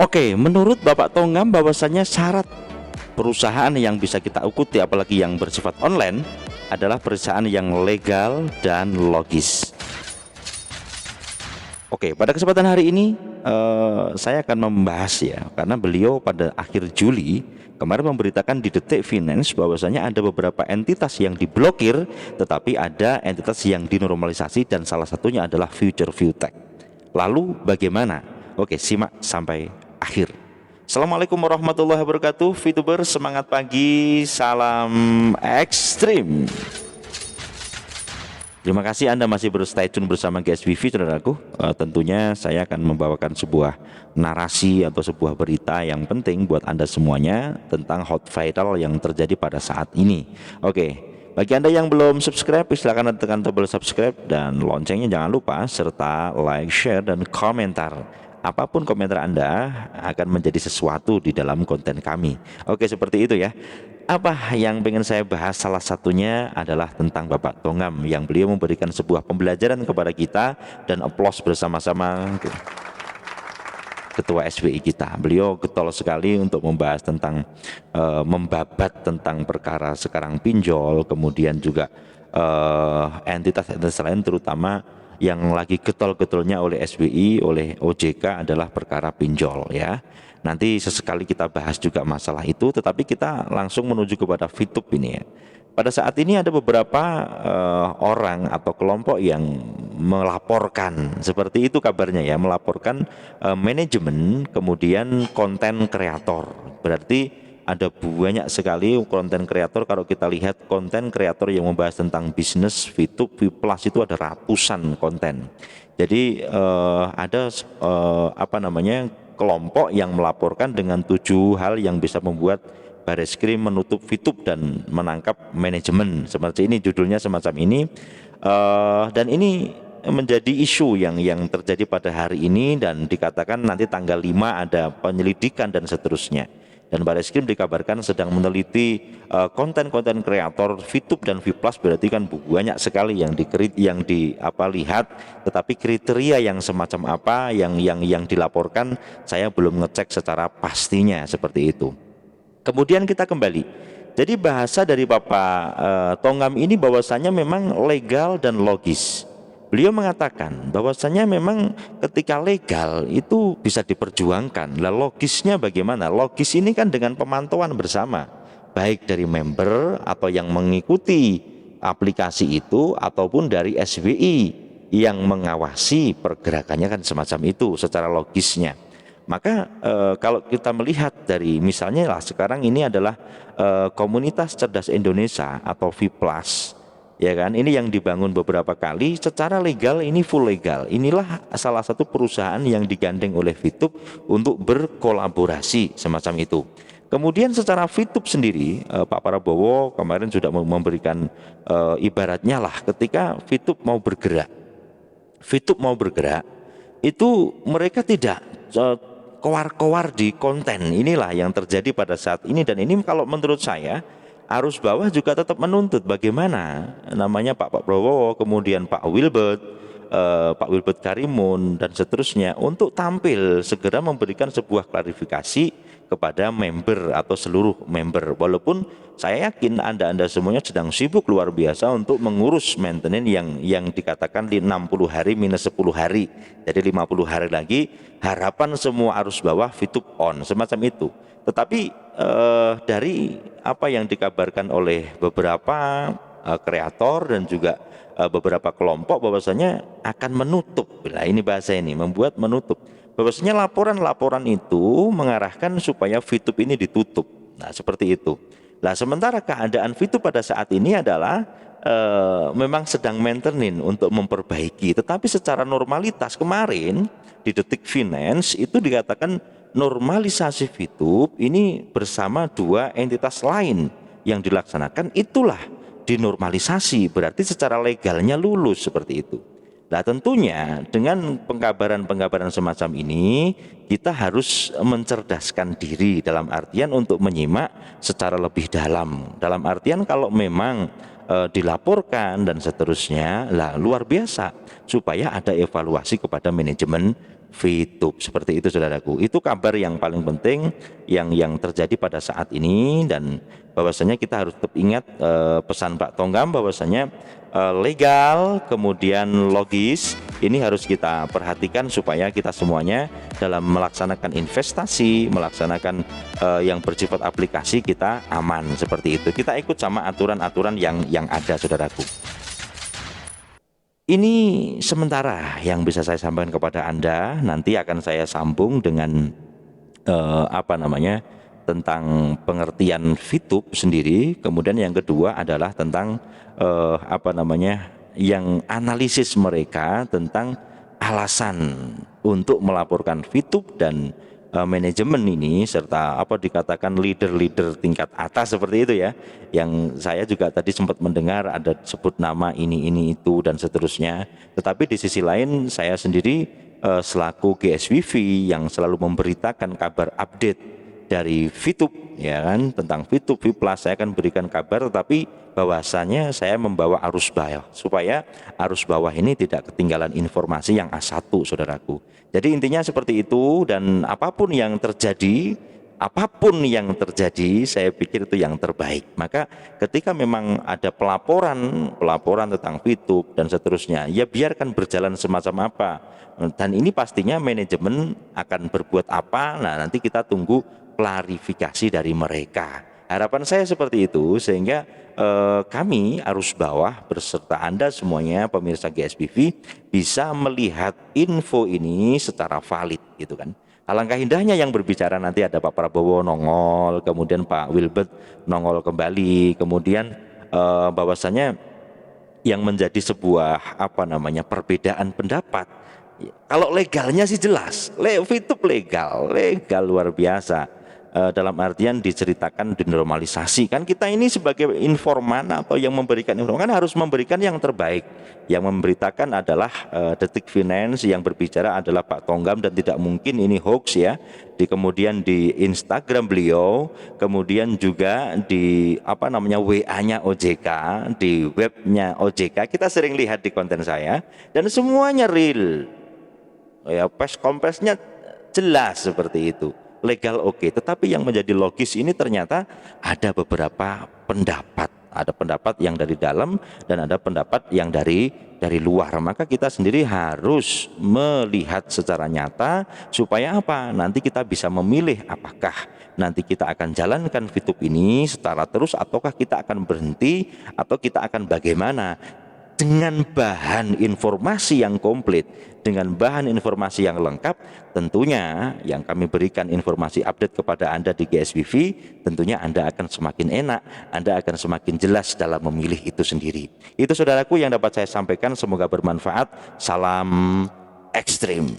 Oke, menurut Bapak Tongam bahwasannya syarat perusahaan yang bisa kita ikuti apalagi yang bersifat online adalah perusahaan yang legal dan logis. Oke, pada kesempatan hari ini saya akan membahas ya, karena beliau pada akhir Juli kemarin memberitakan di Detik Finance bahwasanya ada beberapa entitas yang diblokir, tetapi ada entitas yang dinormalisasi dan salah satunya adalah Future Viewtech. Lalu bagaimana? Oke, simak sampai akhir. Assalamualaikum warahmatullahi wabarakatuh, VTuber semangat pagi, salam ekstrim. Terima kasih Anda masih stay tune bersama GSBV, saudaraku. Tentunya saya akan membawakan sebuah narasi atau sebuah berita yang penting buat Anda semuanya tentang hot viral yang terjadi pada saat ini. Oke, bagi Anda yang belum subscribe, silakan tekan tombol subscribe dan loncengnya jangan lupa, serta like, share, dan komentar. Apapun komentar Anda akan menjadi sesuatu di dalam konten kami. Oke, seperti itu ya. Apa yang pengen saya bahas, salah satunya adalah tentang Bapak Tongam yang beliau memberikan sebuah pembelajaran kepada kita dan applause bersama-sama Ketua SBI kita. Beliau getol sekali untuk membahas tentang membabat tentang perkara sekarang pinjol, kemudian juga entitas-entitas lain terutama yang lagi getol-getolnya oleh SBI, oleh OJK adalah perkara pinjol ya. Nanti sesekali kita bahas juga masalah itu, tetapi kita langsung menuju kepada VTube ini ya. Pada saat ini ada beberapa orang atau kelompok yang melaporkan, seperti itu kabarnya ya, melaporkan manajemen kemudian konten kreator. Berarti ada banyak sekali konten kreator. Kalau kita lihat konten kreator yang membahas tentang bisnis VTube, Vplus itu ada ratusan konten. Jadi ada kelompok yang melaporkan dengan 7 hal yang bisa membuat Bareskrim menutup VTube dan menangkap manajemen. Seperti ini judulnya, semacam ini. Dan ini menjadi isu yang terjadi pada hari ini, dan dikatakan nanti tanggal 5 ada penyelidikan dan seterusnya. Dan Bareskrim dikabarkan sedang meneliti konten-konten kreator VTube dan Vplus. Berarti kan banyak sekali yang lihat, tetapi kriteria yang semacam apa yang dilaporkan saya belum ngecek secara pastinya seperti itu. Kemudian kita kembali. Jadi bahasa dari Bapak Tongam ini bahwasanya memang legal dan logis. Beliau mengatakan bahwasanya memang ketika legal itu bisa diperjuangkan. Lah logisnya bagaimana? Logis ini kan dengan pemantauan bersama, baik dari member atau yang mengikuti aplikasi itu ataupun dari SBI yang mengawasi pergerakannya, kan semacam itu secara logisnya. Maka kalau kita melihat dari misalnya lah sekarang ini adalah komunitas cerdas Indonesia atau Vplus. Ya kan, ini yang dibangun beberapa kali secara legal, ini full legal. Inilah salah satu perusahaan yang digandeng oleh VTube untuk berkolaborasi semacam itu. Kemudian secara VTube sendiri, Pak Prabowo kemarin sudah memberikan ibaratnya lah, ketika VTube mau bergerak, itu mereka tidak kowar-kowar di konten. Inilah yang terjadi pada saat ini, dan ini kalau menurut saya arus bawah juga tetap menuntut bagaimana namanya Pak Prabowo, kemudian Pak Wilbert Karimun dan seterusnya untuk tampil segera memberikan sebuah klarifikasi kepada member atau seluruh member. Walaupun saya yakin Anda semuanya sedang sibuk luar biasa untuk mengurus maintenance yang dikatakan di 60 hari minus 10 hari. Jadi 50 hari lagi harapan semua arus bawah VTube on, semacam itu. Tetapi dari apa yang dikabarkan oleh beberapa kreator dan juga beberapa kelompok bahwasanya akan menutup. Nah, ini bahasa ini membuat menutup. Bahwasanya laporan-laporan itu mengarahkan supaya VTube ini ditutup. Nah, seperti itu. Nah, sementara keadaan VTube pada saat ini adalah memang sedang maintenance untuk memperbaiki. Tetapi secara normalitas kemarin di Detik Finance itu dikatakan normalisasi VTube ini bersama 2 entitas lain yang dilaksanakan, itulah dinormalisasi, berarti secara legalnya lulus seperti itu. Nah, tentunya dengan pengkabaran-pengkabaran semacam ini kita harus mencerdaskan diri dalam artian untuk menyimak secara lebih dalam. Dalam artian kalau memang dilaporkan dan seterusnya, lah luar biasa, supaya ada evaluasi kepada manajemen Fitub. Seperti itu saudaraku. Itu kabar yang paling penting yang terjadi pada saat ini, dan bahwasanya kita harus tetap ingat pesan Pak Tonggam bahwasanya legal kemudian logis ini harus kita perhatikan supaya kita semuanya dalam melaksanakan investasi, melaksanakan yang bersifat aplikasi kita aman. Seperti itu. Kita ikut sama aturan-aturan yang ada saudaraku. Ini sementara yang bisa saya sampaikan kepada Anda. Nanti akan saya sambung dengan tentang pengertian Fitub sendiri. Kemudian yang kedua adalah tentang yang analisis mereka tentang alasan untuk melaporkan Fitub dan manajemen ini, serta dikatakan leader-leader tingkat atas seperti itu ya, yang saya juga tadi sempat mendengar ada sebut nama ini itu dan seterusnya. Tetapi di sisi lain saya sendiri selaku GSWV yang selalu memberitakan kabar update dari Fitub ya kan, tentang Fitub Fiplas saya akan berikan kabar, tetapi bahwasanya saya membawa arus bawah supaya arus bawah ini tidak ketinggalan informasi yang A1 saudaraku. Jadi intinya seperti itu, dan apapun yang terjadi saya pikir itu yang terbaik. Maka ketika memang ada pelaporan tentang Fitub dan seterusnya, ya biarkan berjalan semacam apa, dan ini pastinya manajemen akan berbuat apa, nah nanti kita tunggu klarifikasi dari mereka. Harapan saya seperti itu, sehingga kami arus bawah beserta Anda semuanya pemirsa GSBV bisa melihat info ini secara valid gitu kan. Alangkah indahnya yang berbicara nanti ada Pak Prabowo nongol, kemudian Pak Wilbert nongol kembali, kemudian bahwasanya yang menjadi sebuah perbedaan pendapat. Kalau legalnya sih jelas, Fitub legal luar biasa. Dalam artian diceritakan dinormalisasi, kan kita ini sebagai informan atau yang memberikan informasi kan harus memberikan yang terbaik. Yang memberitakan adalah Detik Finance, yang berbicara adalah Pak Tonggam, dan tidak mungkin ini hoax ya. Kemudian di Instagram beliau, kemudian juga di WA-nya OJK, di webnya OJK, kita sering lihat di konten saya, dan semuanya real ya, kompresnya jelas seperti itu. Legal oke, tetapi yang menjadi logis ini ternyata ada beberapa pendapat. Ada pendapat yang dari dalam dan ada pendapat yang dari luar. Maka kita sendiri harus melihat secara nyata supaya apa? Nanti kita bisa memilih apakah nanti kita akan jalankan Fitub ini secara terus, ataukah kita akan berhenti, atau kita akan bagaimana. Dengan bahan informasi yang komplit, dengan bahan informasi yang lengkap, tentunya yang kami berikan informasi update kepada Anda di GSBV, tentunya Anda akan semakin enak, Anda akan semakin jelas dalam memilih itu sendiri. Itu saudaraku yang dapat saya sampaikan, semoga bermanfaat. Salam ekstrim.